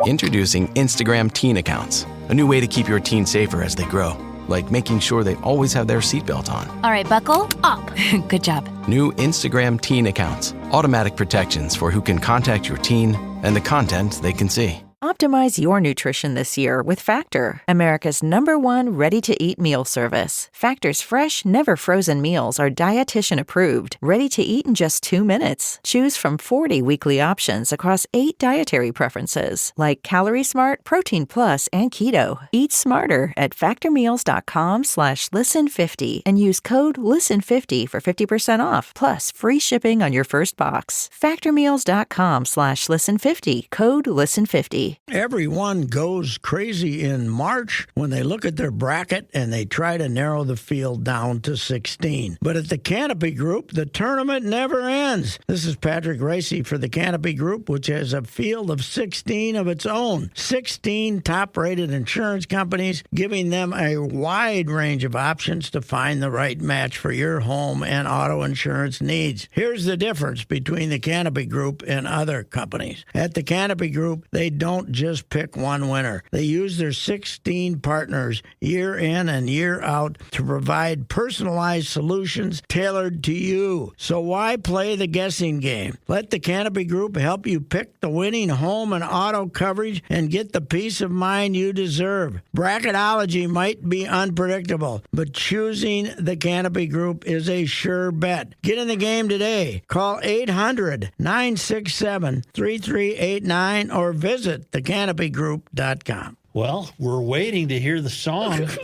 Introducing Instagram Teen Accounts, a new way to keep your teen safer as they grow, like making sure they always have their seatbelt on. All right, buckle up. Good job. New Instagram Teen Accounts, automatic protections for who can contact your teen and the content they can see. Optimize your nutrition this year with Factor, America's #1 ready-to-eat meal service. Factor's fresh, never frozen meals are dietitian approved, ready to eat in just 2 minutes. Choose from 40 weekly options across 8 dietary preferences, like Calorie Smart, Protein Plus, and Keto. Eat smarter at factormeals.com/listen50 and use code LISTEN50 for 50% off, plus free shipping on your first box. Factormeals.com/listen50, code LISTEN50. Everyone goes crazy in March when they look at their bracket and they try to narrow the field down to 16. But at the Canopy Group, the tournament never ends. This is Patrick Racy for the Canopy Group, which has a field of 16 of its own. 16 top-rated insurance companies, giving them a wide range of options to find the right match for your home and auto insurance needs. Here's the difference between the Canopy Group and other companies. At the Canopy Group, they don't just pick one winner. They use their 16 partners year in and year out to provide personalized solutions tailored to you. So why play the guessing game? Let the Canopy Group help you pick the winning home and auto coverage and get the peace of mind you deserve. Bracketology might be unpredictable, but choosing the Canopy Group is a sure bet. Get in the game today. Call 800-967-3389 or visit thecanopygroup.com. Well, we're waiting to hear the song. I've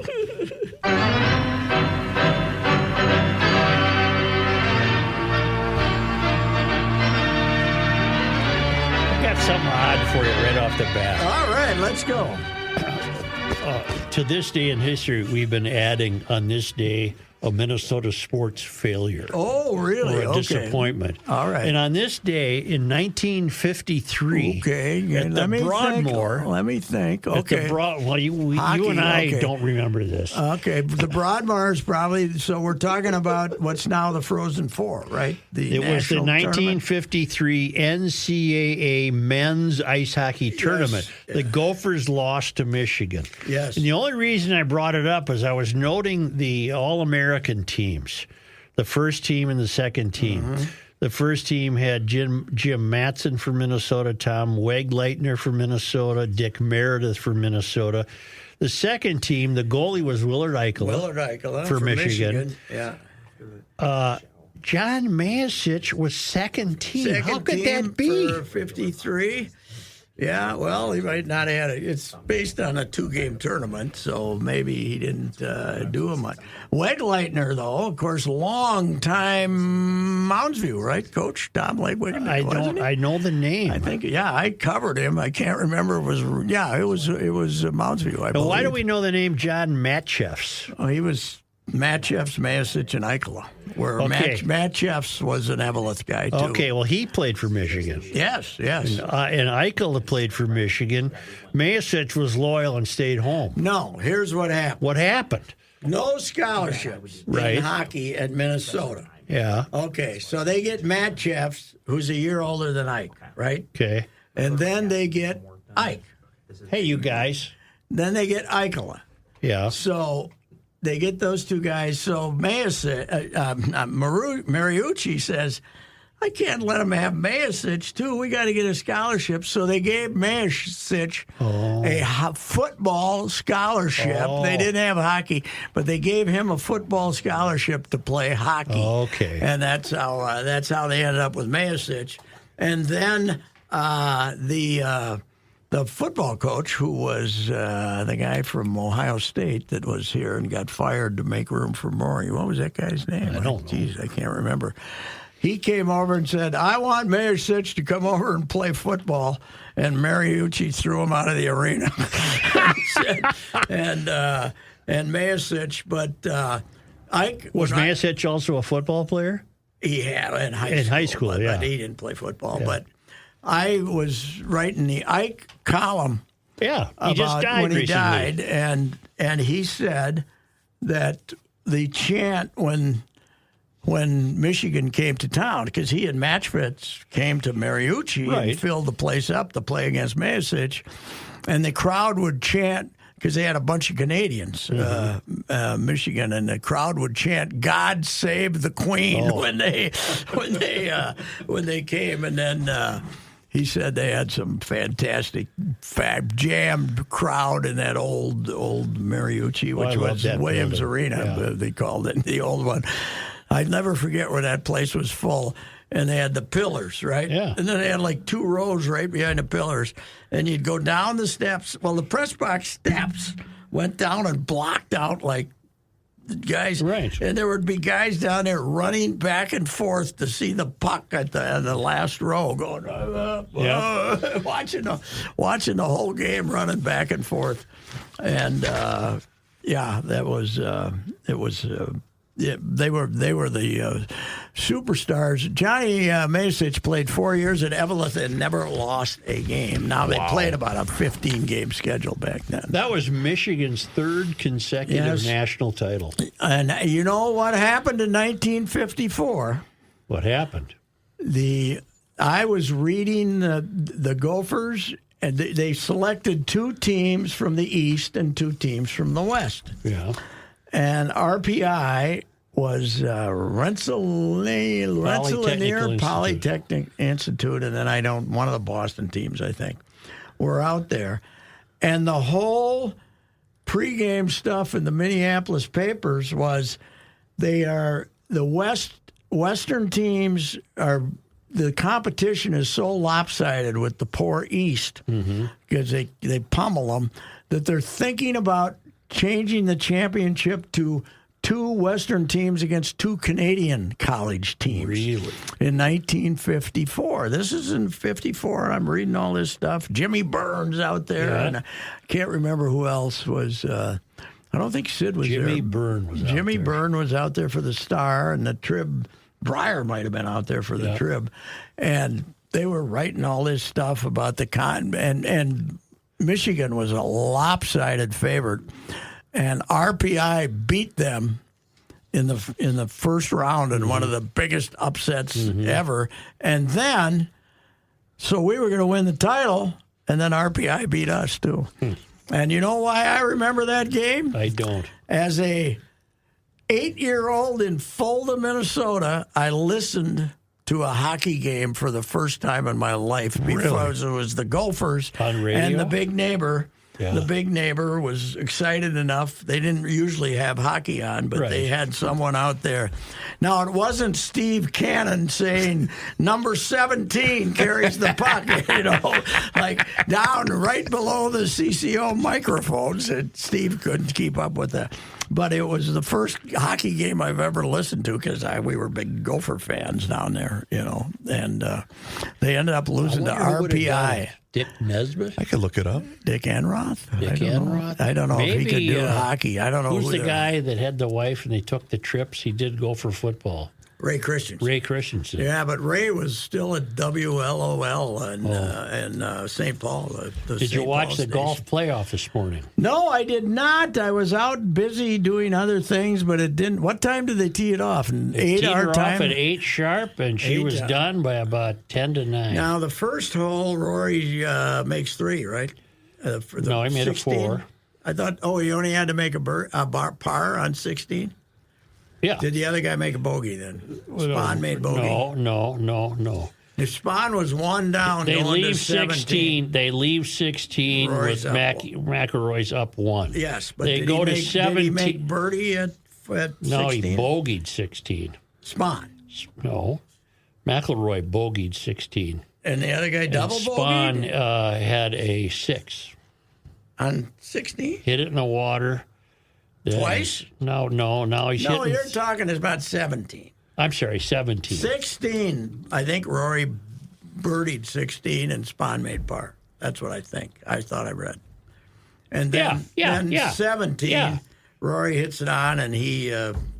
got something odd for you right off the bat. All right, let's go. To this day in history, we've been adding on this day a Minnesota sports failure. Oh, really? Or a disappointment. All right. And on this day in 1953, at the Broadmoor. Let me think. Okay. You and I don't remember this. Okay. The Broadmoor is probably, so we're talking about what's now the Frozen Four, right? It was the 1953 NCAA men's ice hockey tournament. The Gophers lost to Michigan. Yes. And the only reason I brought it up is I was noting the All-American teams, the first team and the second team. Mm-hmm. The first team had Jim Matson for Minnesota, Tom Wegleitner for Minnesota, Dick Meredith for Minnesota. The second team, the goalie was Willard Eichela for Michigan. Yeah. John Mayasich was second team. How could that be? For 53. Yeah, well, he might not have had it. It's based on a 2-game tournament, so maybe he didn't do it much. Wegleitner, though, of course, long-time Mounds View, right, Coach? Tom Wegleitner, I know the name. I think, I covered him. I can't remember. It was Mounds View, I believe. Why do we know the name John Matcheffs? Oh, he was Matcheffs, Mayasich, and Eichela, where Matcheffs was an Eveleth guy, too. Okay, well, he played for Michigan. Yes. And Eichela played for Michigan. Mayasich was loyal and stayed home. No, here's what happened. What happened? No scholarships in hockey at Minnesota. Yeah. Okay, so they get Matcheffs, who's a year older than Ike, right? Okay. And then they get Ike. Hey, you guys. Then they get Eichela. Yeah. So they get those two guys. So Mariucci says, I can't let him have Mayasich, too. We got to get a scholarship. So they gave Mayasich a football scholarship. Oh. They didn't have hockey, but they gave him a football scholarship to play hockey. Okay. And that's how they ended up with Mayasich. And then the football coach, who was the guy from Ohio State that was here and got fired to make room for Maury. What was that guy's name? I don't know. Geez, I can't remember. He came over and said, I want Mayasich to come over and play football. And Mariucci threw him out of the arena. and Mayasich, but Ike... Was Mayasich also a football player? He had in high school. In high school, but he didn't play football. Yeah. But I was writing the Ike column just died when he recently. died, and he said that the chant when when Michigan came to town, because he and Matchfitz came to Mariucci and filled the place up to play against Mayasich, and the crowd would chant, because they had a bunch of Canadians, Michigan, and the crowd would chant "God Save the Queen" when they came, and then he said they had some fantastic jammed crowd in that old Mariucci, which was Williams Arena, they called it, the old one. I'd never forget where that place was full. And they had the pillars, right? Yeah. And then they had like 2 rows right behind the pillars. And you'd go down the steps. Well, the press box steps went down and blocked out like the guys. Right. And there would be guys down there running back and forth to see the puck at the last row, going watching the whole game running back and forth. And that was it was. Yeah, they were the superstars. Johnny Mayasich played 4 years at Evelyn and never lost a game. Now, they played about a 15-game schedule back then. That was Michigan's 3rd consecutive national title. And you know what happened in 1954? What happened? I was reading the Gophers, and they selected 2 teams from the East and 2 teams from the West. Yeah. And RPI was Rensselaer Polytechnic Institute, and then one of the Boston teams, I think, were out there. And the whole pregame stuff in the Minneapolis papers was the Western teams are. The competition is so lopsided with the poor East because they pummel them that they're thinking about changing the championship to 2 Western teams against 2 Canadian college teams. Really? In 1954. This is in 54. I'm reading all this stuff. Jimmy Burns out there. Yeah. And I can't remember who else was. I don't think Sid was there. Jimmy Byrne was out there. Jimmy Byrne was out there for the Star, and the Trib. Breyer might have been out there for the Trib. And they were writing all this stuff about the and Michigan was a lopsided favorite, and RPI beat them in the first round in one of the biggest upsets ever. And then, so we were going to win the title, and then RPI beat us too. And you know why I remember that game? I don't. As a 8-year-old in Fulda, Minnesota, I listened to a hockey game for the first time in my life because it was the Gophers on radio? And the big neighbor. Yeah. The big neighbor was excited enough. They didn't usually have hockey on, but they had someone out there. Now, it wasn't Steve Cannon saying, number 17 carries the puck, like down right below the CCO microphones. And Steve couldn't keep up with that. But it was the first hockey game I've ever listened to because we were big Gopher fans down there, and they ended up losing to RPI. Dick Nesbitt? I could look it up. Dick Enroth? Dick Enroth? I don't know if he could do hockey. I don't know who's the guy that had the wife and they took the trips. He did go for football. Ray Christensen. Ray Christensen. Yeah, but Ray was still at WLOL in St. Paul. Did you watch the golf playoff this morning? No, I did not. I was out busy doing other things, but it didn't. What time did they tee it off? They teed her off at 8 sharp, and she was done by about 10 to 9. Now, the first hole, Rory makes 3, right? No, he made 16? a 4. I thought, he only had to make a par on 16? Yeah. Did the other guy make a bogey then? Spahn made bogey. No. If Spahn was 1 down, they going leave to 17. They leave 16 Rory's with McElroy's up 1. Yes, but they go to 17. Did he make birdie at 16? No, he bogeyed 16. Spahn. No, McElroy bogeyed 16. And the other guy double Spahn bogeyed? had a 6 on 16. Hit it in the water. Twice? No. Now he's hitting. No, you're talking about 17. I'm sorry, 17. 16. I think Rory birdied 16 and Spahn made par. That's what I think. I thought I read. And then, 17, Rory hits it on and he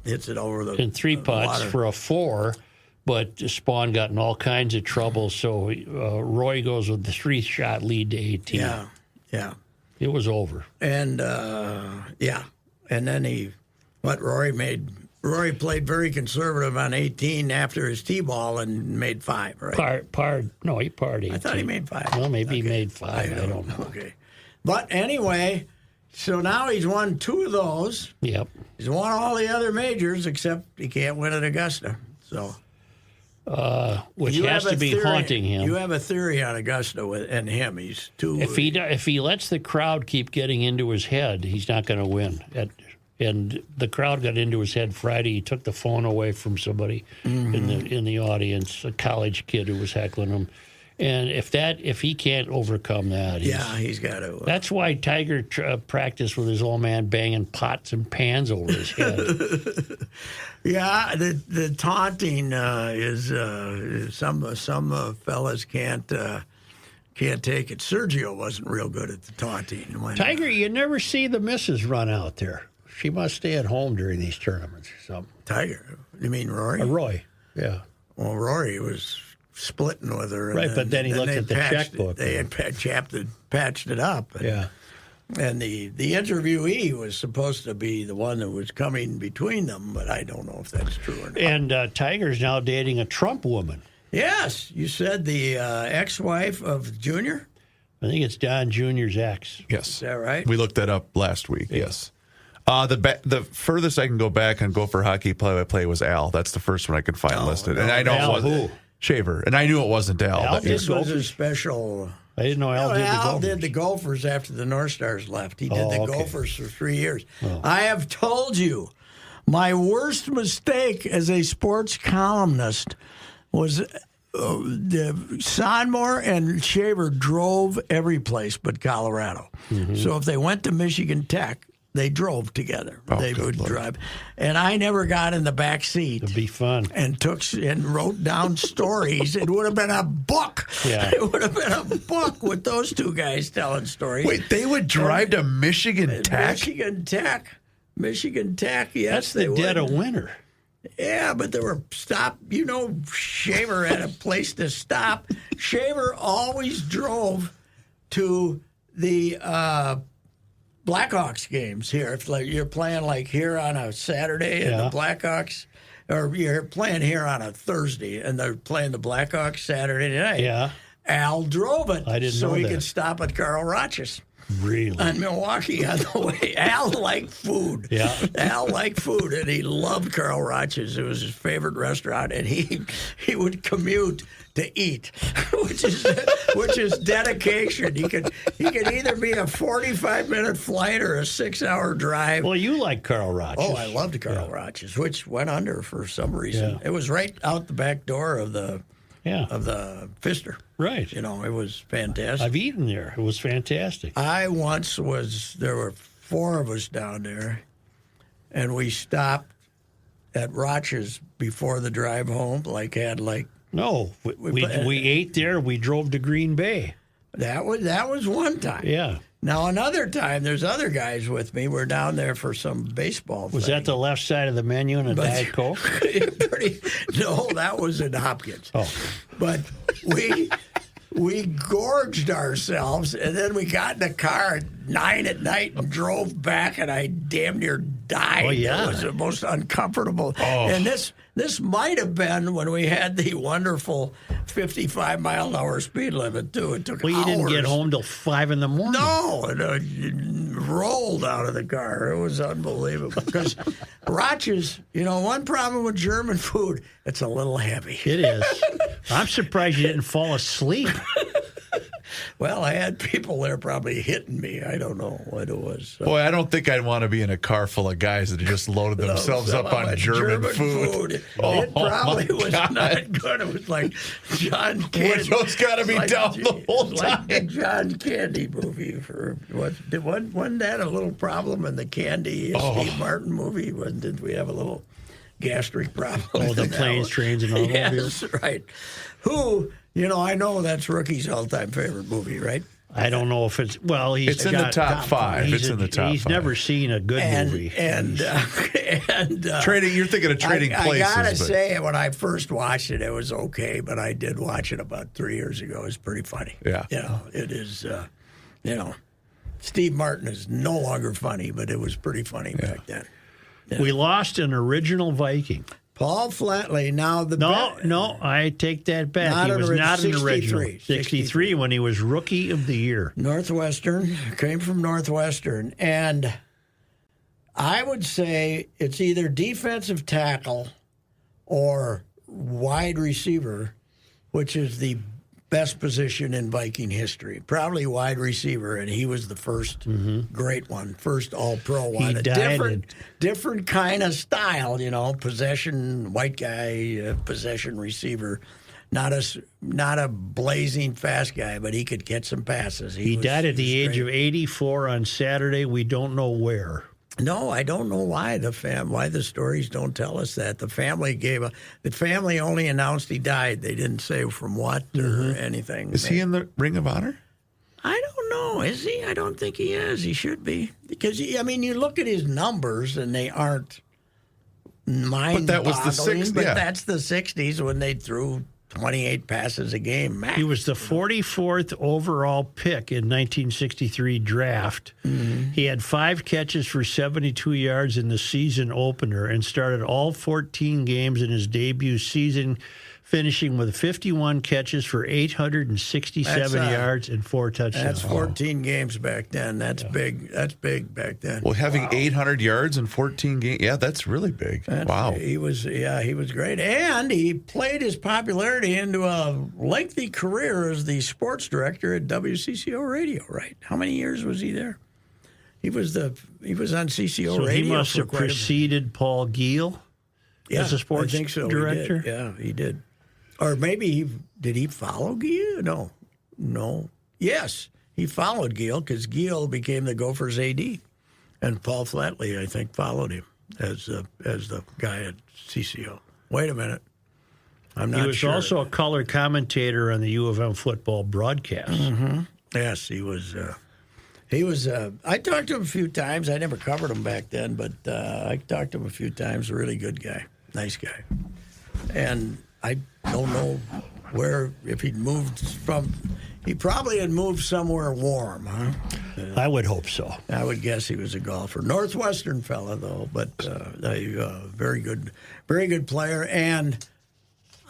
hits it over the and 3 putts water. For a 4. But Spahn got in all kinds of trouble, so Roy goes with the 3-shot lead to 18. Yeah. It was over. And, and then Rory made Rory played very conservative on 18 after his T-ball and made 5, right? He partied. I thought he made 5. Well, maybe he made 5. I don't know. Okay. But anyway, so now he's won 2 of those. Yep. He's won all the other majors except he can't win at Augusta. So, which has to be haunting him. You have a theory on Augusta and him. He's too. If he lets the crowd keep getting into his head, he's not going to win. And the crowd got into his head Friday. He took the phone away from somebody in the audience, a college kid who was heckling him. And if he can't overcome that, he's got to. That's why Tiger practiced with his old man banging pots and pans over his head. Yeah, the taunting is some fellas can't take it. Sergio wasn't real good at the taunting. Tiger, you never see the missus run out there. She must stay at home during these tournaments or something. Tiger? You mean Rory? Roy, yeah. Well, Rory was splitting with her. Right, but then he looked at the checkbook. They had patched it up. Yeah. And the interviewee was supposed to be the one that was coming between them, but I don't know if that's true or not. And Tiger's now dating a Trump woman. Yes, you said the ex-wife of Junior? I think it's Don Jr.'s ex. Yes. Is that right? We looked that up last week, yes. The furthest I can go back on Gopher Hockey play-by-play was Al. That's the first one I could find listed. And I know Al it wasn't who? Shaver. And I knew it wasn't Al. Al This was a special... I didn't know Al did the Gophers. Al did the Gophers after the North Stars left. He did the Gophers for 3 years. Oh. I have told you, my worst mistake as a sports columnist was Sonmore and Shaver drove every place but Colorado. So if they went to Michigan Tech, they drove together. They would drive. And I never got in the back seat. It'd be fun. And wrote down stories. It would have been a book. Yeah. It would have been a book with those two guys telling stories. Wait, they would drive to Michigan Tech? Michigan Tech, yes, That's they the would. dead of winter. Yeah, but there were Shaver had a place to stop. Shaver always drove to the Blackhawks games here. If you're playing here on a Saturday and the Blackhawks, or you're playing here on a Thursday and they're playing the Blackhawks Saturday night. Yeah. Al drove it I didn't so know he that. could stop at Carl Roch's. Really? On Milwaukee on the way. Al liked food. Yeah. Al liked food, and he loved Carl Roch's. It was his favorite restaurant, and he would commute to eat, which is dedication. He could either be a 45-minute flight or a 6-hour drive. Well, you like Carl Roch's. Oh, I loved Carl Roch's, which went under for some reason. Yeah. It was right out the back door of the Pfister. Right. It was fantastic. I've eaten there. It was fantastic. There were 4 of us down there, and we stopped at Roch's before the drive home, No, we ate there. We drove to Green Bay. That was one time. Yeah. Now another time, there's other guys with me. We're down there for some baseball. Was that the left side of the menu and a Diet Coke? No, that was in Hopkins. Oh. But we gorged ourselves, and then we got in the car at 9 at night and drove back, and I damn near died. Oh, yeah. It was the most uncomfortable. Oh. And this might have been when we had the wonderful 55-mile-an-hour speed limit, too. It took Well, you hours. didn't get home till 5 in the morning. No, it rolled out of the car. It was unbelievable. Because Roch's, one problem with German food, it's a little heavy. It is. I'm surprised you didn't fall asleep. Well, I had people there probably hitting me. I don't know what it was. So. Boy, I don't think I'd want to be in a car full of guys that just loaded themselves up on German food. It probably was not good. It was like John Candy. Window's got to be down the whole time. Like the John Candy movie. Wasn't that a little problem in the Candy Steve Martin movie? Did we have a little gastric problem? Oh, the planes, trains, and automobiles. Yes, right. Who, I know that's Rookie's all-time favorite movie, right? I don't know if it's It's in the top 5. It's in the top 5. He's never seen a good movie. Trading. You're thinking of Trading Places. I gotta say, when I first watched it, it was okay, but I did watch it about 3 years ago. It's pretty funny. Yeah. It is. Steve Martin is no longer funny, but it was pretty funny back then. We lost an original Viking. Paul Flatley. Now No, I take that back. He was not an original. 63 when he was Rookie of the Year. Northwestern, came from Northwestern. And I would say it's either defensive tackle or wide receiver, which is the best position in Viking history. Probably wide receiver, and he was the first great one, first all-pro one. Different kind of style, possession, white guy, possession receiver. Not a blazing fast guy, but he could get some passes. He died at the age of 84 on Saturday. We don't know where. No, I don't know why the stories don't tell us that. The family only announced he died. They didn't say from what or anything. Is he in the Ring of Honor? I don't know. Is he? I don't think he is. He should be. Because, you look at his numbers, and they aren't mind-boggling. But that was the 60s. But that's the 60s when they threw 28 passes a game max. He was the 44th overall pick in 1963 draft. He had 5 catches for 72 yards in the season opener and started all 14 games in his debut season, finishing with 51 catches for 867 yards and 4 touchdowns. That's 14 games back then. That's big. That's big back then. Well, having 800 yards in 14 games, that's really big. Wow. He was great. And he played his popularity into a lengthy career as the sports director at WCCO Radio, right? How many years was he there? He was on CCO Radio. So he must have preceded Paul Giel as a sports director? He did. Or maybe did he follow Giel? No. Yes, he followed Giel because Giel became the Gophers AD, and Paul Flatley, I think, followed him as the guy at CCO. Wait a minute, I'm not sure. He was also a color commentator on the U of M football broadcast. Yes, he was. I talked to him a few times. I never covered him back then, but I talked to him a few times. A really good guy, nice guy, and I don't know if he'd moved from. He probably had moved somewhere warm, huh? I would hope so. I would guess he was a golfer. Northwestern fella, though, but a very good player. And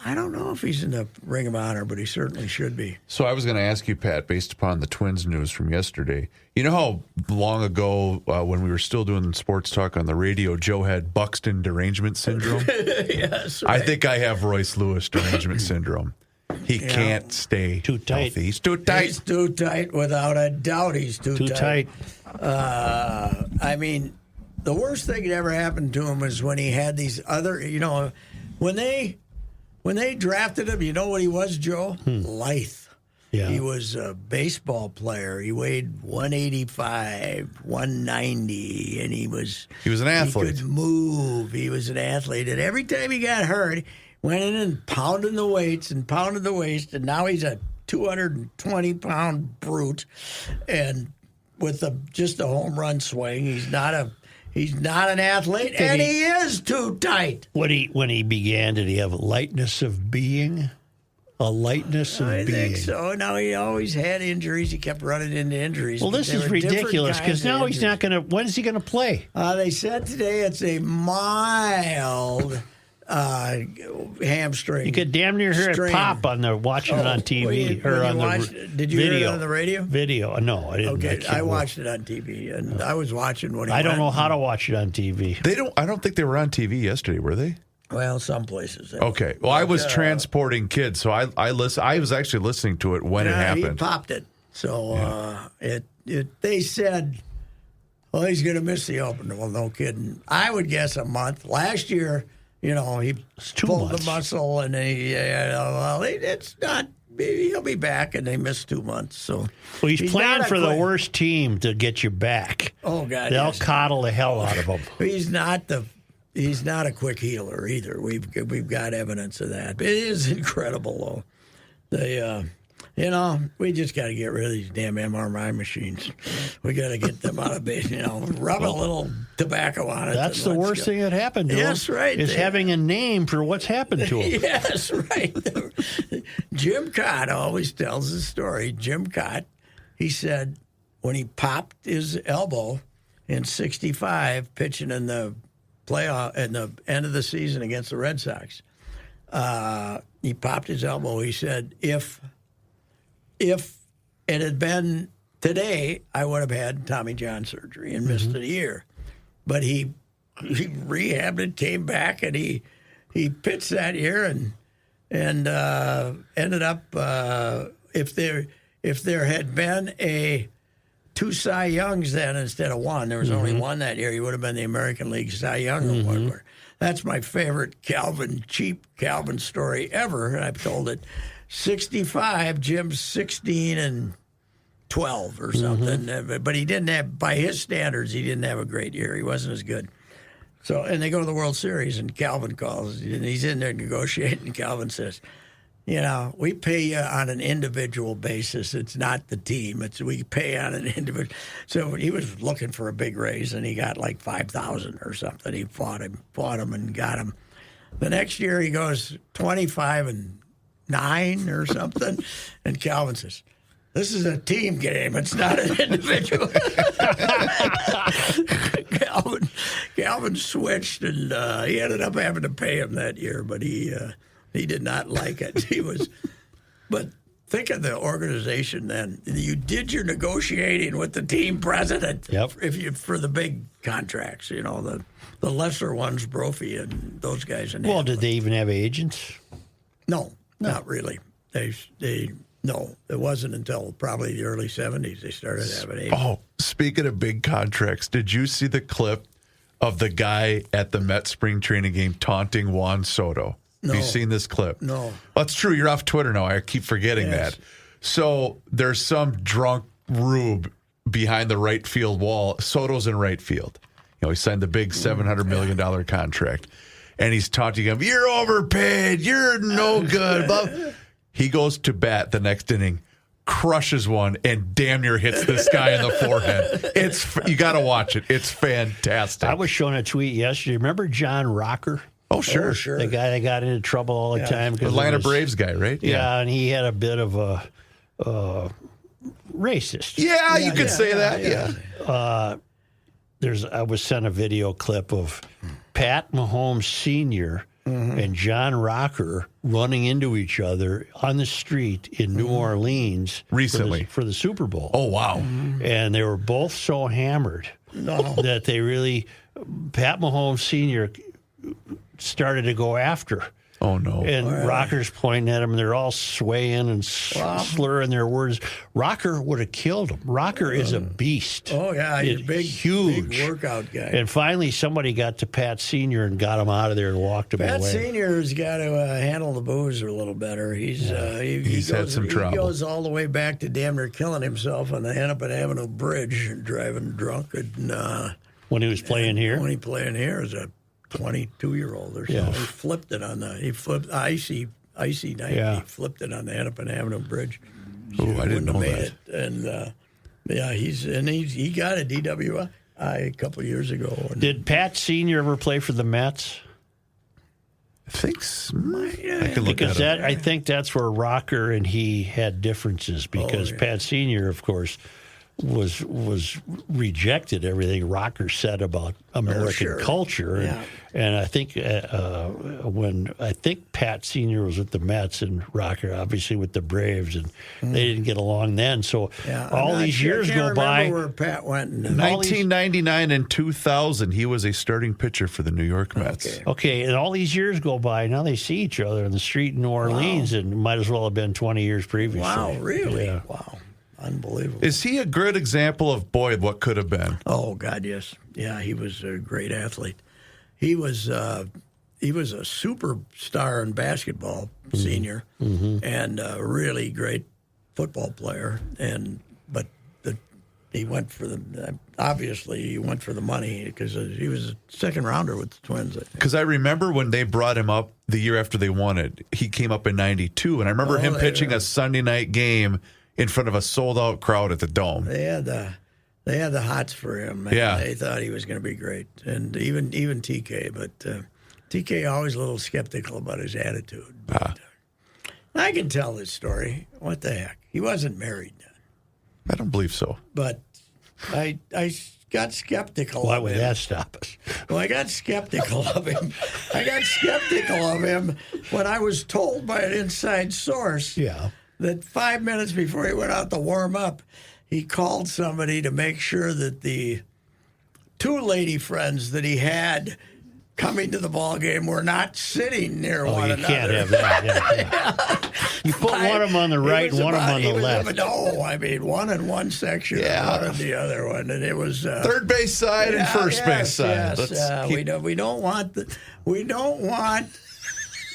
I don't know if he's in the Ring of Honor, but he certainly should be. So I was going to ask you, Pat, based upon the Twins news from yesterday, you know how long ago when we were still doing sports talk on the radio, Joe had Buxton derangement syndrome? Yes, right. I think I have Royce Lewis derangement syndrome. He can't stay too tight. Healthy. He's too tight. He's too tight, without a doubt. He's too tight. I mean, the worst thing that ever happened to him was when he had these other, when they drafted him, you know what he was, Joe? Lithe. Yeah. He was a baseball player. He weighed 185, 190, and he was an athlete. He could move. He was an athlete. And every time he got hurt, went in and pounded the weights and pounded the waist, and now he's a 220-pound brute. And with just a home run swing, he's not an athlete, and he is too tight. When he began, did he have a lightness of being? A lightness of being. I think so. No, he always had injuries. He kept running into injuries. Well, this is ridiculous because now he's not going to. When is he going to play? They said today it's a mild hamstring. You could damn near hear it pop on the watching it on TV Did you hear it on the radio? Video. No, I didn't. Okay, I watched it on TV, and I was watching when I don't know how to watch it on TV. I don't think they were on TV yesterday, were they? Well, some places. Okay. Well, I was transporting kids, so I was actually listening to it when it happened. He popped it. So they said, well, he's going to miss the opener. Well, no kidding. I would guess a month. Last year, he pulled the muscle, and it's not. He'll be back, and they missed 2 months. So he's playing for the worst team to get you back. Oh God, they'll coddle the hell out of him. He's not a quick healer either. We've got evidence of that. It is incredible, though. We just got to get rid of these damn MRI machines. We got to get them out of bed. Rub a little tobacco on it. That's the worst thing that happened to him. Yes, right. Is having a name for what's happened to him. Yes, right. Jim Cott always tells the story. Jim Cott, he said when he popped his elbow in '65, pitching in the playoff at the end of the season against the Red Sox. He popped his elbow. He said, "If it had been today, I would have had Tommy John surgery and missed a year." But he rehabbed it, came back, and he pitched that year and ended up if there had been two Cy Youngs then instead of one, there was only one that year, he would have been the American League Cy Young Award. That's my favorite cheap Calvin story ever, and I've told it. 65, Jim's 16 and 12 or something, but he didn't have, by his standards, he didn't have a great year. He wasn't as good. So, and they go to the World Series, and Calvin calls, and he's in there negotiating, and Calvin says, we pay you on an individual basis. It's not the team. We pay on an individual. So he was looking for a big raise, and he got like $5,000 or something. He fought him, and got him. The next year, he goes 25-9 or something, and Calvin says, "This is a team game. It's not an individual." Calvin switched, and he ended up having to pay him that year, but he did not like it. But think of the organization then. You did your negotiating with the team president for the big contracts, the lesser ones, Brophy and those guys. Well, did they even have agents? No, not really. No, it wasn't until probably the early 70s they started having agents. Oh, speaking of big contracts, did you see the clip of the guy at the Mets spring training game taunting Juan Soto? No. Have you seen this clip? No. Well, that's true. You're off Twitter now. I keep forgetting that. So there's some drunk rube behind the right field wall. Soto's in right field. He signed the big $700 million contract. And he's taunting him, "You're overpaid. You're no good." He goes to bat the next inning, crushes one, and damn near hits this guy in the forehead. You got to watch it. It's fantastic. I was shown a tweet yesterday. Remember John Rocker? Oh, sure. The guy that got into trouble all the time. Atlanta Braves guy, right? Yeah, and he had a bit of a racist. Yeah, you could say that. Yeah. I was sent a video clip of Pat Mahomes Sr. And John Rocker running into each other on the street in New Orleans recently for the Super Bowl. Oh, wow. And they were both so hammered that Pat Mahomes Sr. started to go after. Oh, no. And Rocker's pointing at him, and they're all swaying and slurring their words. Rocker would have killed him. Rocker is a beast. Oh, yeah. He's a huge big workout guy. And finally, somebody got to Pat Sr. and got him out of there and walked him away. Pat Sr.'s got to handle the booze a little better. He's had some trouble. He goes all the way back to damn near killing himself on the Hennepin Avenue Bridge, driving drunk. When he was playing here? When he playing here as a 22-year-old or so. Yeah. He flipped it on icy night. Yeah. He flipped it on the Hennepin Avenue Bridge. Oh, I didn't know that. And he got a DWI a couple of years ago. Did Pat Sr. ever play for the Mets? I think I can look because that up. I think that's where Rocker and he had differences because Pat Sr., of course, was rejected everything Rocker said about American culture, and I think when Pat Sr. was with the Mets and Rocker obviously with the Braves, and they didn't get along then. So all these years go by. Where Pat went? 1999 and 2000, he was a starting pitcher for the New York Mets. Okay, and all these years go by. Now they see each other in the street in New Orleans, and it might as well have been 20 years previously. Wow, really? Yeah. Wow. Unbelievable. Is he a good example of, what could have been? Oh, God, yes. Yeah, he was a great athlete. He was a superstar in basketball, senior, and a really great football player. But he went for the money because he was a second rounder with the Twins. Because I remember when they brought him up the year after they won it, he came up in '92, and I remember him pitching a Sunday night game in front of a sold-out crowd at the Dome. They had the hots for him. Yeah. They thought he was going to be great. And even TK, but TK always a little skeptical about his attitude. But, I can tell this story. What the heck? He wasn't married then. I don't believe so. But I got skeptical Why of would him. that stop us? Well, I got skeptical of him. When I was told by an inside source Yeah. that 5 minutes before he went out to warm up, he called somebody to make sure that the two lady friends that he had coming to the ball game were not sitting near one You another. can't have that. Yeah. You put one of them on the right and one of them on the left. No, I mean, one in one section and one in the other one. And it was... Third base side and first base side. Yes. We don't want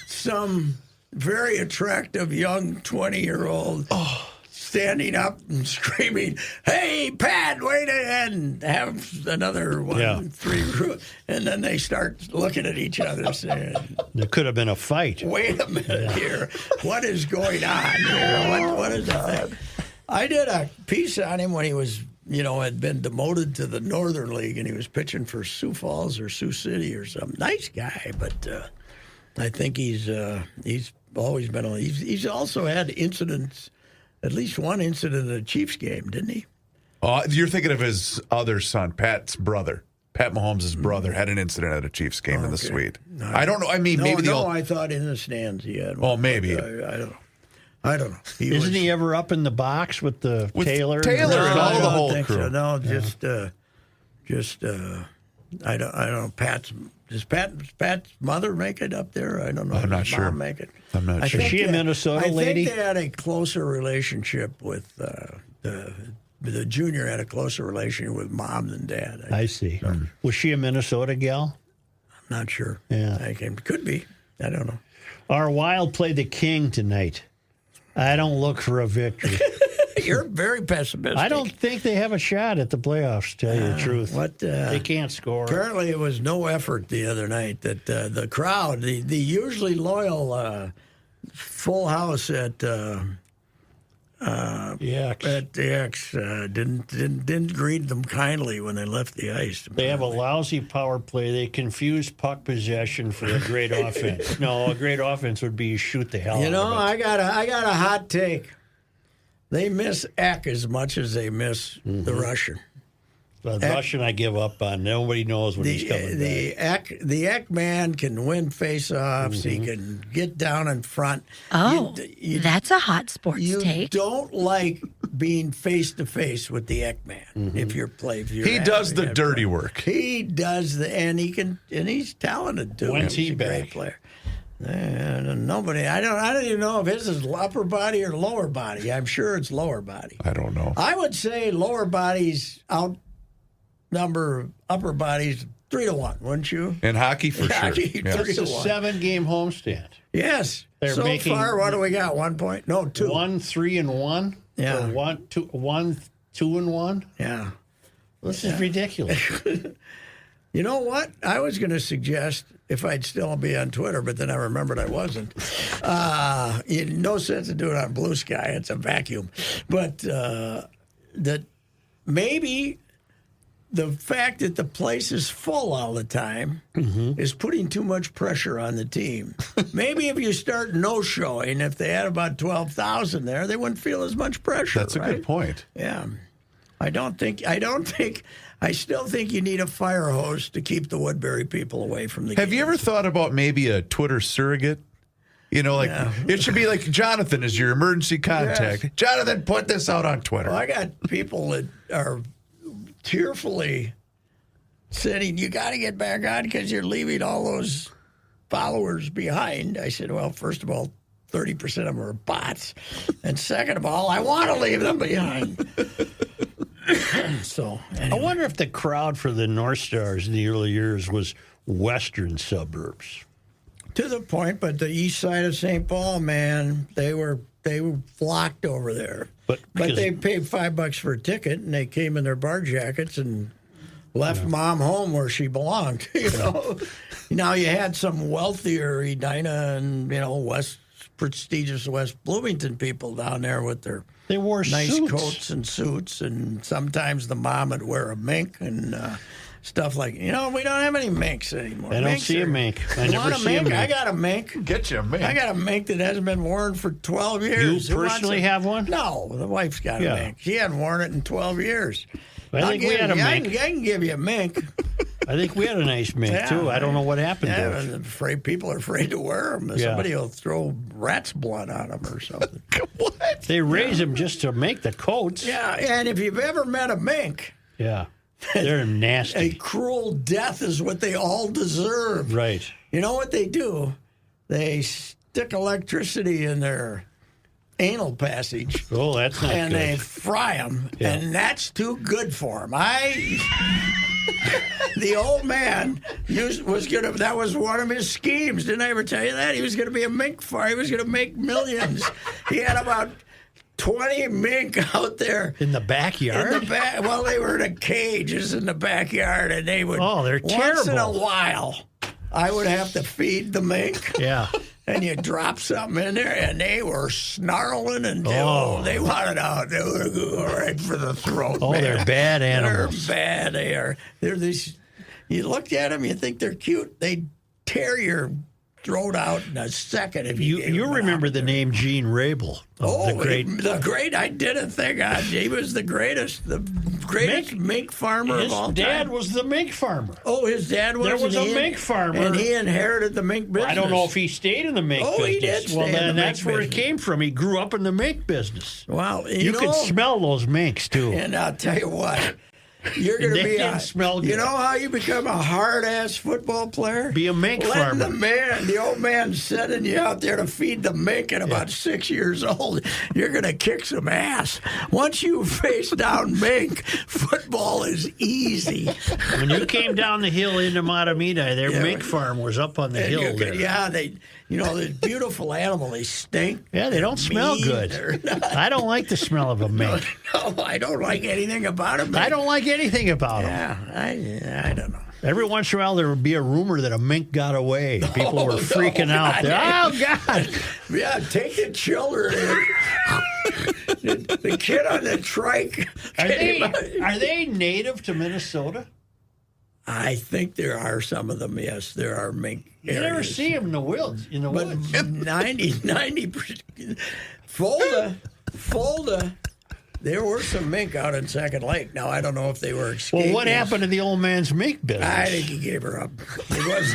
some very attractive young 20-year-old standing up and screaming, "Hey, Pat, wait!" and have another one, Yeah. three, and then they start looking at each other saying, There could have been a fight. "Wait a minute here, what is going on here? What is the thing?" I did a piece on him when he was, had been demoted to the Northern League, and he was pitching for Sioux Falls or Sioux City or some nice guy, but I think he's always been. He's also had incidents. At least one incident at a Chiefs game, didn't he? You're thinking of his other son, Pat's brother. Pat Mahomes' brother had an incident at a Chiefs game in the suite. No, I don't know. I mean, maybe I thought in the stands he had one. Oh, maybe. I don't know. Isn't he ever up in the box with Taylor? Taylor and all I the don't whole think crew? So. No, I don't know. Does Pat's mother make it up there? I don't know. I'm not Does sure. Mom make it? I'm not sure. Is she a Minnesota lady? I think they had a closer relationship with the junior had a closer relationship with mom than dad. I see. Was she a Minnesota gal? I'm not sure. Yeah. Could be. I don't know. Our Wild play the King tonight. I don't look for a victory. You're very pessimistic. I don't think they have a shot at the playoffs, to tell you the truth. They can't score. Apparently, it was no effort the other night that the crowd, the usually loyal full house at the X didn't greet them kindly when they left the ice. They have a lousy power play. They confuse puck possession for a great offense. No, a great offense would be you shoot the hell out of it. I got a hot take. They miss Eck as much as they miss the Russian. The Russian I give up on. Nobody knows when he's coming back. The Eck man can win face-offs. He can get down in front. Oh, that's a hot sports You take. don't like being face-to-face with the Eck man if you're He does the dirty work. He does and he's talented too. When's he He's a great back? player. Nobody. I don't even know if his is upper body or lower body. I'm sure it's lower body. I don't know. I would say lower bodies outnumber upper bodies 3-1, wouldn't you? In hockey, for sure. Hockey, Yeah. 3 It's to a 1. 7-game homestand. Yes. They're so making- far, what do we got? 1 point? No, 2. 1-3-1. Yeah. Or 1-2-1. Yeah. This is ridiculous. You know what? I was going to suggest, if I'd still be on Twitter, but then I remembered I wasn't. No sense in doing it on Blue Sky. It's a vacuum. But that maybe the fact that the place is full all the time is putting too much pressure on the team. Maybe if you start no-showing, if they had about 12,000 there, they wouldn't feel as much pressure. That's a good point. Yeah. I still think you need a fire hose to keep the Woodbury people away from the Have you ever thought about maybe a Twitter surrogate? It should be like Jonathan is your emergency contact. Yes. Jonathan, put this out on Twitter. Well, I got people that are tearfully saying, you got to get back on because you're leaving all those followers behind. I said, well, first of all, 30% of them are bots. And second of all, I want to leave them behind. So, anyway. I wonder if the crowd for the North Stars in the early years was western suburbs. To the point, but the east side of St. Paul, man, they were flocked over there. But they paid $5 for a ticket, and they came in their bar jackets and left mom home where she belonged. Now you had some wealthier Edina and prestigious West Bloomington people down there with their They wore nice suits. coats and suits, and sometimes the mom would wear a mink and stuff like. We don't have any minks anymore. I don't see a mink. I You never want a see a mink? mink. I got a mink. Get you, man. I got a mink that hasn't been worn for 12 years. You Who wants personally it? have one? No, the wife's got a Yeah. mink. She hadn't worn it in 12 years. I think we had a mink. I can give you a mink. I think we had a nice mink, too. I don't know what happened to it. I'm afraid people are afraid to wear them. Yeah. Somebody will throw rat's blood on them or something. What? They raise them just to make the coats. Yeah, and if you've ever met a mink, Yeah. They're a nasty. cruel death is what they all deserve. Right. You know what they do? They stick electricity in their anal passage. Oh, that's not And good. they fry them, Yeah. and that's too good for them. The old man that was one of his schemes. Didn't I ever tell you that? He was going to be a mink farmer. He was going to make millions. He had about 20 mink out there. In the backyard? In the back, well, they were in cages in the backyard, and they would. Oh, they're once in a terrible. while, I would have to feed the mink. Yeah. And you drop something in there, and they were snarling, and Oh. they wanted out. They were going right for the throat. Oh, man. they're bad animals. They're bad. They are. They're these. You look at them, you think they're cute. They tear your throat out in a second if you. gave You them an remember the name Gene Rabel. Oh, the great. the great! I didn't think he was the greatest mink farmer His of all dad time. was the mink farmer. Oh, his dad was. There was and a he- mink farmer. and he inherited the mink business. I don't know if he stayed in the mink Oh, business. he did stay Well, in the then mink that's where it business. came from. He grew up in the mink business. Well, You know, could smell those minks, too. And I'll tell you what, you're going to They be didn't smell good. You know how you become a hard-ass football player? Be a mink Letting farmer. the old man sending you out there to feed the mink at about 6 years old, you're going to kick some ass. Once you face down mink, football is easy. When you came down the hill into Matamidi, their Yeah, mink farm was up on the And hill you there. could- yeah, they're beautiful animal. They stink. Yeah, they don't smell mean, good. they're not- I don't like the smell of a mink. No, I don't like anything about them. I don't like anything about them. Yeah, I don't know. Every once in a while, there would be a rumor that a mink got away. People were freaking out. God. Oh, God. Yeah, take the children. the kid on the trike. Are they native to Minnesota? I think there are some of them. Yes, there are mink. You never areas. see them in the woods. But 90%. Fulda. There were some mink out in Second Lake. Now I don't know if they were escaping. Well, what happened to the old man's mink business? I think he gave her up. It was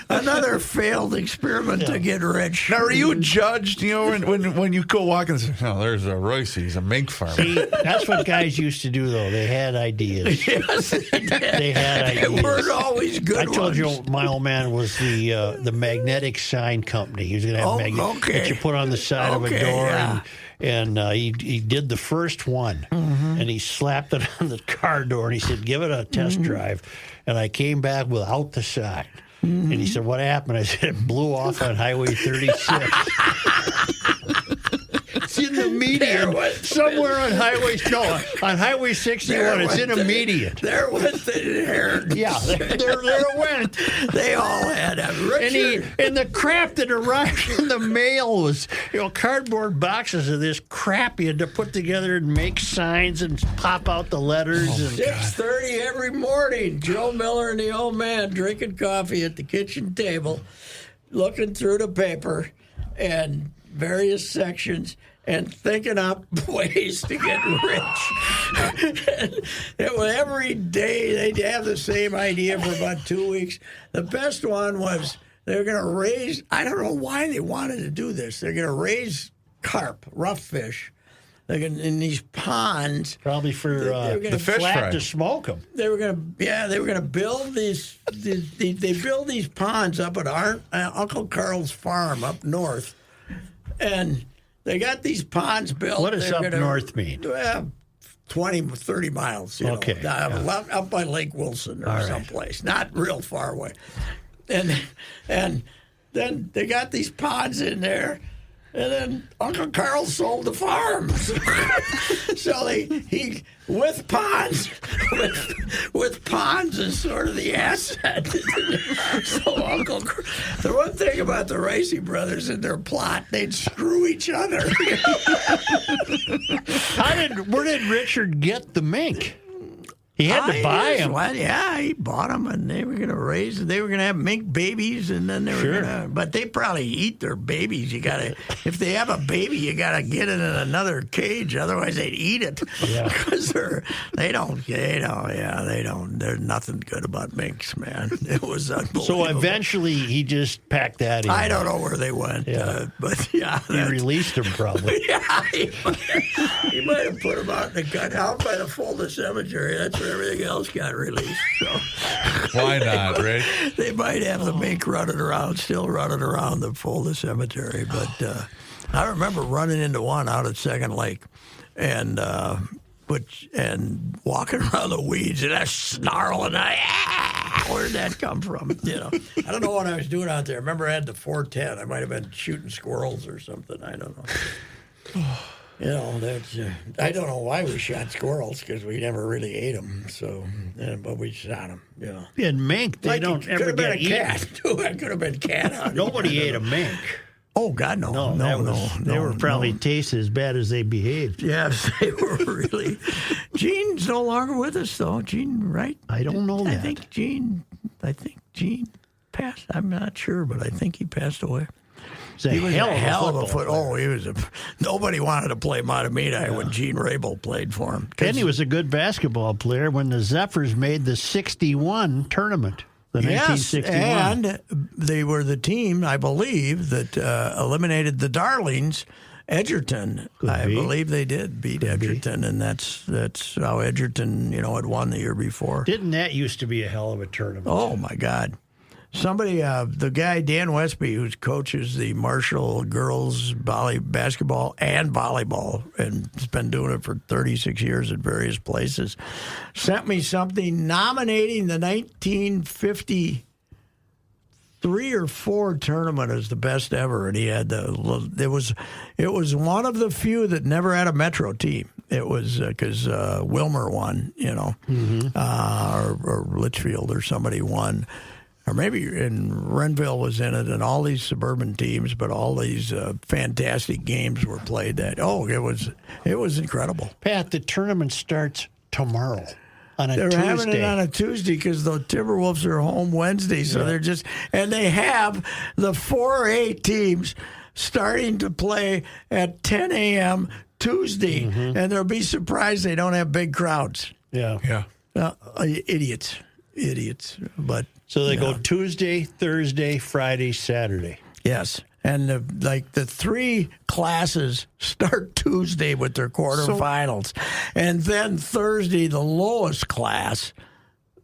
another failed experiment to get rich. Now, are you judged? You know, when you go walking, and say, "Oh, there's a Royce. He's a mink farmer." See, that's what guys used to do, though. They had ideas. Yes, they did. They had They ideas. weren't always good I told ones. you my old man was the magnetic sign company. He was going to have okay. that you put on the side of a Okay, door, yeah. and he did the first one, and he slapped it on the car door, and he said, "Give it a test drive," and I came back without the sign. And he said, "What happened?" I said, "It blew off on Highway 36." It's in the median, somewhere on Highway 61. It's in a median. There went the inheritance. Yeah, there it went. They all had a Richard. And the crap that arrived in the mail was, cardboard boxes of this crap you had to put together and make signs and pop out the letters. and 6:30 every morning. Joe Miller and the old man drinking coffee at the kitchen table, looking through the paper and various sections and thinking up ways to get rich. And every day they'd have the same idea for about 2 weeks. The best one was they were going to raise, I don't know why they wanted to do this. They're going to raise carp, rough fish, in these ponds. probably for The fish flat fry. to smoke them. They were gonna build these. They build these ponds up at Uncle Carl's farm up north, and they got these ponds built. What does They're up gonna- north mean? 20, 30 miles. Okay, Up by Lake Wilson or All right. someplace, not real far away. And then they got these ponds in there. And then Uncle Carl sold the farm. So he with ponds is sort of the asset. So the one thing about the Ricey brothers in their plot, they'd screw each other. Where did Richard get the mink? He had to buy them. Yeah, he bought them, and they were going to raise. They were going to have mink babies, and then they were going to. But they probably eat their babies. You got to, if they have a baby, you got to get it in another cage. Otherwise, they'd eat it. Yeah, because they don't. There's nothing good about minks, man. It was unbelievable. So eventually, he just packed that in. I don't know where they went, but yeah, he released them probably. Yeah, he might have put them out in the gut, out by the Fulda Cemetery. That's where everything else got released. So. Why not, right? They might have the mink still running around the Fulda Cemetery. But I remember running into one out at Second Lake, and walking around the weeds and snarling. Where did that come from? I don't know what I was doing out there. I remember I had the 410. I might have been shooting squirrels or something. I don't know. That's I don't know why we shot squirrels, because we never really ate them. So, but we shot them. And mink, they don't ever get eaten. Cat too. I could have been cat. Nobody ate a mink. Oh God, no. They were probably tasted as bad as they behaved. Yes, they were really. Gene's no longer with us, though. Gene, right? I don't know that. I think Gene passed. I'm not sure, but I think he passed away. He was a hell of a foot. Oh, he was nobody wanted to play Matamidi when Gene Rabel played for him. And he was a good basketball player when the Zephyrs made the 61 tournament. The 1961. And they were the team, I believe, that eliminated the Darlings, Edgerton. I believe they did beat Edgerton, and that's how Edgerton, had won the year before. Didn't that used to be a hell of a tournament? Oh my God! Somebody, the guy Dan Westby, who coaches the Marshall girls basketball and volleyball, and has been doing it for 36 years at various places, sent me something nominating the 1953 or 4 tournament as the best ever, and he had it was one of the few that never had a Metro team. It was because Wilmer won, or Litchfield or somebody won. Or maybe Renville was in it, and all these suburban teams, but all these fantastic games were played. It was incredible. Pat, the tournament starts tomorrow on a Tuesday. They're having it on a Tuesday because the Timberwolves are home Wednesday, so they're and they have the 4A teams starting to play at 10 a.m. Tuesday, and they'll be surprised they don't have big crowds. Yeah. Idiots, but. So they go Tuesday, Thursday, Friday, Saturday. Yes. And the 3 classes start Tuesday with their quarterfinals. And then Thursday, the lowest class,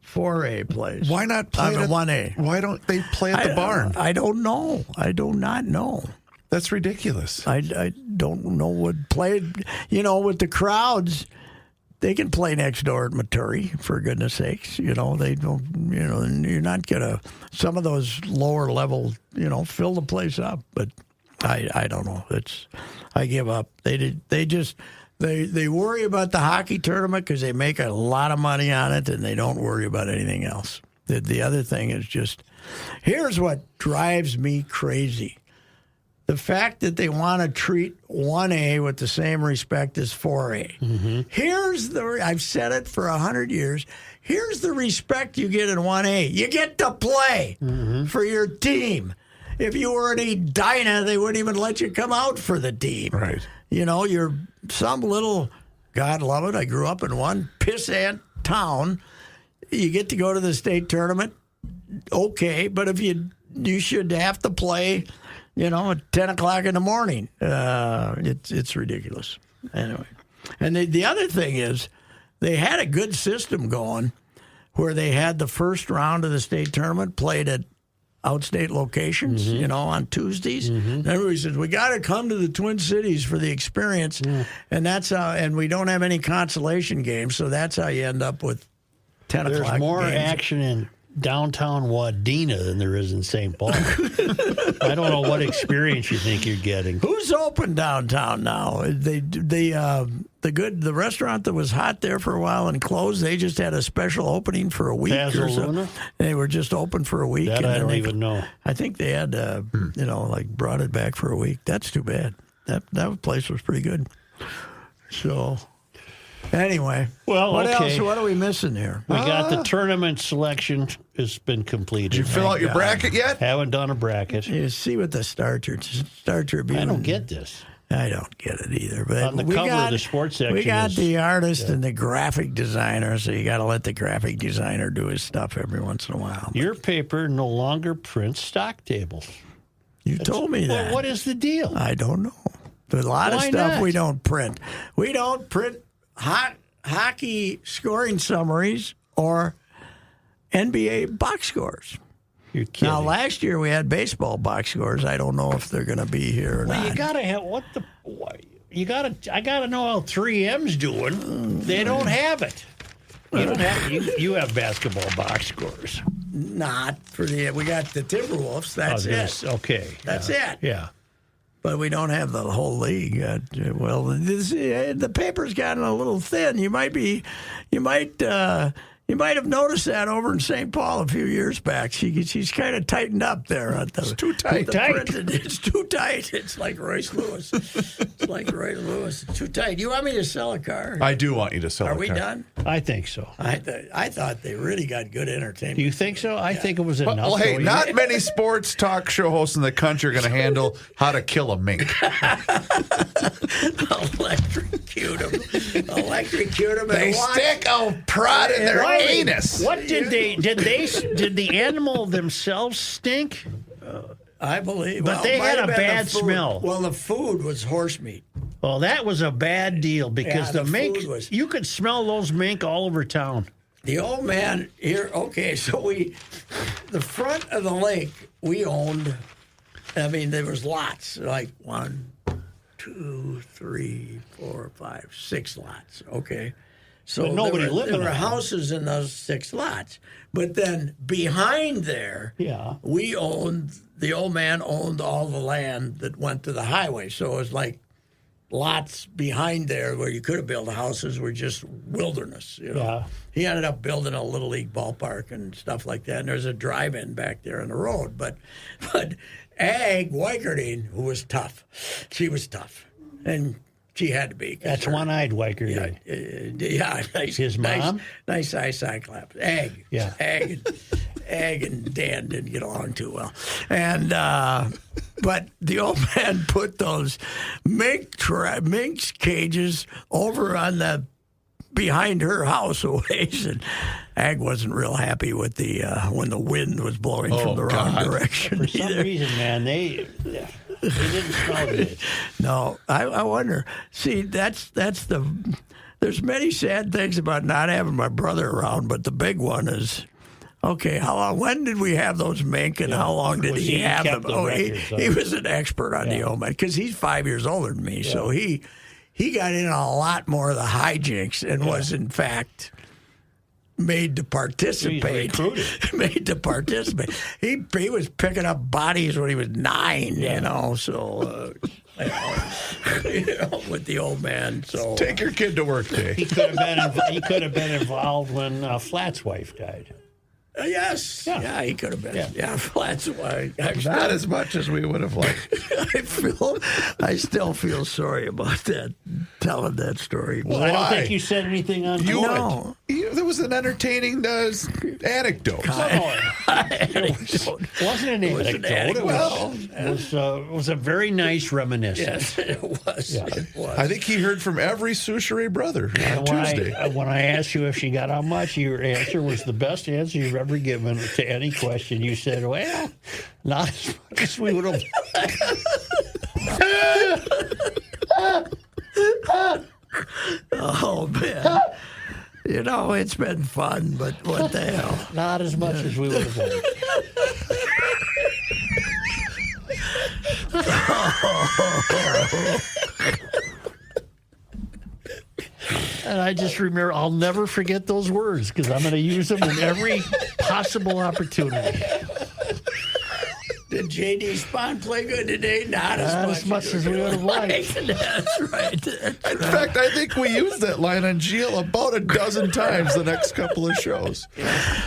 4A plays. Why not play at 1A? Why don't they play at the barn? I don't know. I do not know. That's ridiculous. I don't know what played. With the crowds, they can play next door at Maturi, for goodness sakes. They don't, you're not going to, some of those lower level, fill the place up. But I don't know. I give up. They worry about the hockey tournament because they make a lot of money on it, and they don't worry about anything else. The other thing is here's what drives me crazy. The fact that they want to treat 1A with the same respect as 4A. I've said it for 100 years. Here's the respect you get in 1A. You get to play for your team. If you were an Edina, they wouldn't even let you come out for the team. Right. You're some little, God love it, I grew up in one pissant town. You get to go to the state tournament, okay, but if you should have to play at 10 o'clock in the morning. It's ridiculous. Anyway. And the other thing is, they had a good system going where they had the first round of the state tournament played at outstate locations, on Tuesdays. And everybody says, we got to come to the Twin Cities for the experience. And that's how, and we don't have any consolation games, so that's how you end up with 10 o'clock There's more games. action in downtown Wadena than there is in St. Paul. I don't know what experience you think you're getting. Who's open downtown now? The restaurant that was hot there for a while and closed, they just had a special opening for a week or so. They were just open for a week. That I don't even know. I think they had, brought it back for a week. That's too bad. That place was pretty good. So, Anyway, Well, what okay. else? What are we missing here? We got the tournament selection has been completed. Did you fill out your bracket yet? Haven't done a bracket. You see what the Star Tribune. I don't get this. I don't get it either. But On the cover of the sports section we got is- the artist and the graphic designer, so you got to let the graphic designer do his stuff every once in a while. Your paper no longer prints stock tables. You told me that. What is the deal? I don't know. There's a lot of Why stuff not? we don't print. We don't print hockey scoring summaries or NBA box scores. You're kidding. Now, last year we had baseball box scores. I don't know if they're going to be here or Well, not. you gotta have I gotta know how 3M's doing. They don't have it. You don't have. You have basketball box scores. Not for we got the Timberwolves. That's it. Okay. That's it. Yeah. But we don't have the whole league. Well, the paper's gotten a little thin. You might have noticed that over in St. Paul a few years back. She's kind of tightened up there. It's too tight. It's too tight. It's like Royce Lewis. It's too tight. You want me to sell a car? I do want you to sell. Are we done? I think so. I thought they really got good entertainment. Do you think so? I think it was enough. Well, hey, though. not many sports talk show hosts in the country are going to handle how to kill a mink. Electrocute them. They stick a prod in their anus. What did the animal themselves stink? I believe. But they had a bad smell. Well, the food was horse meat. Well, that was a bad deal because Yeah, the the mink, food was- you could smell those mink all over town. The old man here. Okay, so the front of the lake we owned. I mean, there was lots, like 1, 2, 3, 4, 5, 6 lots. Okay, so But nobody there living were on them. houses in those 6 lots. But then behind there, Yeah. we owned. The old man owned all the land that went to the highway, so it was like lots behind there where you could have built houses were just wilderness. You know, Yeah. he ended up building a little league ballpark and stuff like that. And there's a drive-in back there on the road, but Ag Weikerding, who was tough, she was tough, and she had to be. That's one-eyed Weicker. Yeah, nice. His mom? Nice eye cyclops. Ag. Yeah. Ag and Dan didn't get along too well. And but the old man put those minx cages over on the behind her house a ways, and Ag wasn't real happy with the when the wind was blowing from the wrong direction. For some either. reason, man, they didn't smell good. No, I wonder. See, that's the. There's many sad things about not having my brother around, but the big one is, okay, how long? When did we have those mink, and how long did he have them? kept the records, He was an expert on the old man because he's 5 years older than me, so he got in on a lot more of the hijinks and was in fact made to participate. Made to participate. He was picking up bodies when he was 9, you know. So, with the old man. So Take your kid to work day. He could have been involved when Flat's wife died. yes, yeah, he could have been. Yeah, that's why. Not as much as we would have liked. I still feel sorry about that. Telling that story. Well, I don't think you said anything on No. There was an entertaining anecdote. It wasn't an anecdote. It was a very nice reminiscence. Yes, it was. Yeah. It was. I think he heard from every Souchere brother on Tuesday. When I asked you if she got how much, your answer was the best answer you've ever given to any question. You said, well, not as much as we would have. Oh, man. You know, it's been fun, but what the hell? Not as much as we would have wanted. And I just remember, I'll never forget those words because I'm going to use them in every possible opportunity. Did J.D. Spahn play good today? Not as much as we would have liked. That's right. In fact, I think we used that line on Gilles about a dozen times the next couple of shows.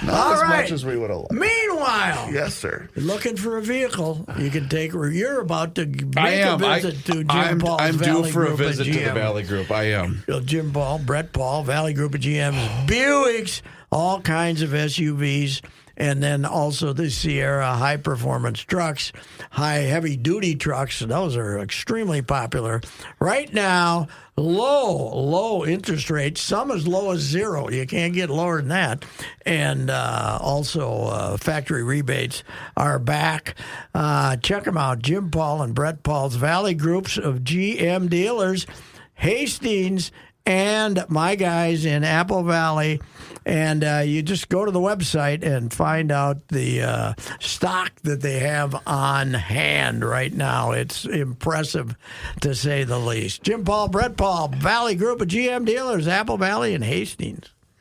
Not as much as we would have liked. Meanwhile, Meanwhile, Yes, sir. looking for a vehicle, you can take. You're about to make I am. a visit to Jim Paul's I'm due Valley for a Group at visit to the GM. Valley Group. I am. Jim Paul, Brett Paul, Valley Group of GM's, Buicks, all kinds of SUVs, and then also the Sierra high-performance trucks, heavy-duty trucks. Those are extremely popular. Right now, low interest rates, some as low as 0. You can't get lower than that. And also factory rebates are back. Check them out, Jim Paul and Brett Paul's Valley Groups of GM dealers, Hastings, and my guys in Apple Valley. And you just go to the website and find out the stock that they have on hand right now. It's impressive, to say the least. Jim Paul, Brett Paul, Valley Group of GM dealers, Apple Valley and Hastings.